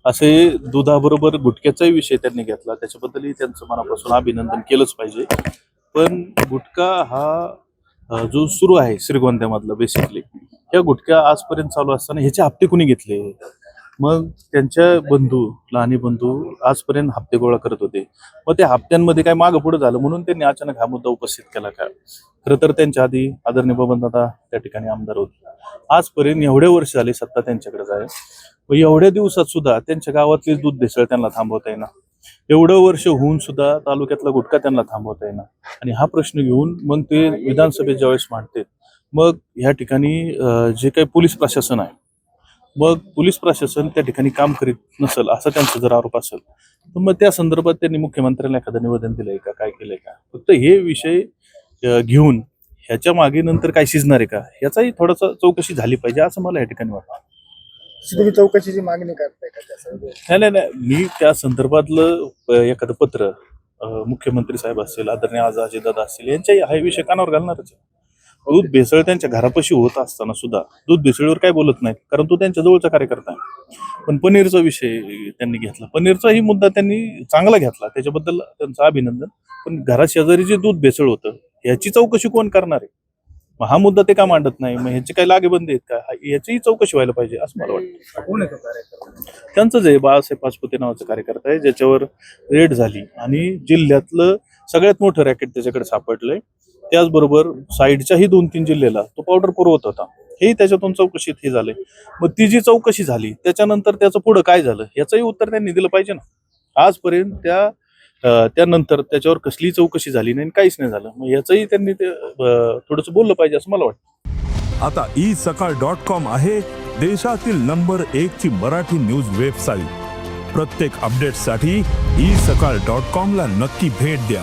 असे दुधाबरोबर गुटख्याचाही विषय त्यांनी घेतला, त्याच्याबद्दलही त्यांचं मनापासून अभिनंदन केलंच पाहिजे. पण गुटखा हा जो सुरू आहे श्रीगोंद्यामधला बेसिकली, ह्या गुटख्या आजपर्यंत चालू असताना ह्याचे हप्ते कुणी घेतले? मग त्यांच्या लहानी बंधू आजपर्यंत हप्ते गोळा करत होते. मग त्या हप्त्यांमध्ये काय मागं पुढे झालं म्हणून त्यांनी अचानक हा मुद्दा उपस्थित केला का? खरं तर त्यांच्या आधी आदरणीय बबनदादा त्या ठिकाणी आमदार होते. आजपर्यंत एवढे वर्ष झाले सत्ता त्यांच्याकडे आहे. व एवढ्या दिवसात सुद्धा त्यांच्या गावातली दूध भेसळ त्यांना थांबवता येईना. एवढं वर्ष होऊन सुद्धा तालुक्यातला गुटखा त्यांना थांबवता येईना. आणि हा प्रश्न घेऊन मग ते विधानसभेत ज्यावेळेस मांडतात, मग ह्या ठिकाणी जे काही पोलीस प्रशासन आहे, मग पोलीस प्रशासन त्या ठिकाणी काम करीत नसेल असा त्यांचा जर आरोप असेल, तर मग त्या संदर्भात त्यांनी मुख्यमंत्र्यांना एखादं निवेदन दिलंय का, काय केलंय का? फक्त हे विषय घेऊन ह्याच्या मागे नंतर काय शिजणार आहे का, याचाही थोडंसं चौकशी झाली पाहिजे असं मला या ठिकाणी वाटतं. तुम्ही चौकशीची मागणी करताय का? नाही, मी त्या संदर्भातलं एखादं पत्र मुख्यमंत्री साहेब असतील, आदरणीय अजितदादा असतील, यांच्याही हा विषय कानावर घालणारच आहे. दूध भेसळ त्यांच्या घरापाशी होत असताना सुद्धा दूध भेसळीवर काय बोलत नाहीत, कारण तो त्यांच्या जवळचा कार्यकर्ता आहे. पण पनीरचा विषय त्यांनी घेतला, पनीरचाही मुद्दा त्यांनी चांगला घेतला, त्याच्याबद्दल त्यांचं अभिनंदन. पण घरात शेजारी जे दूध भेसळ होतं याची चौकशी कोण करणार आहे? मग हा मुद्दा ते का मांडत नाही? मग ह्याचे काही लागेबंदी आहेत का? याचीही चौकशी व्हायला पाहिजे असं मला वाटतं. कोण आहे तो कार्यकर्ता? त्यांचंच आहे, बाळासाहेब पाचपुते नावाचा कार्यकर्ता आहे, ज्याच्यावर रेड झाली आणि जिल्ह्यातलं सगळ्यात मोठं रॅकेट त्याच्याकडे सापडलंय. त्याचबरोबर साईडच्याही 2-3 जिल्ह्याला तो पावडर पुरवत होता. हेही त्याच्यातून चौकशीत हे झालंय. मग ती जी चौकशी झाली त्याच्यानंतर त्याचं पुढं काय झालं याचंही उत्तर त्यांनी दिलं पाहिजे ना. आजपर्यंत त्यानंतर त्याच्यावर कसलीही चौकशी झाली नाही, काहीच नाही झालं. मग याचंही त्यांनी थोडंसं बोललं पाहिजे असं मला वाटतं. आता isakal.com आहे देशातील नंबर 1 ची मराठी न्यूज वेबसाईट. प्रत्येक अपडेटसाठी isakal.com ला नक्की भेट द्या.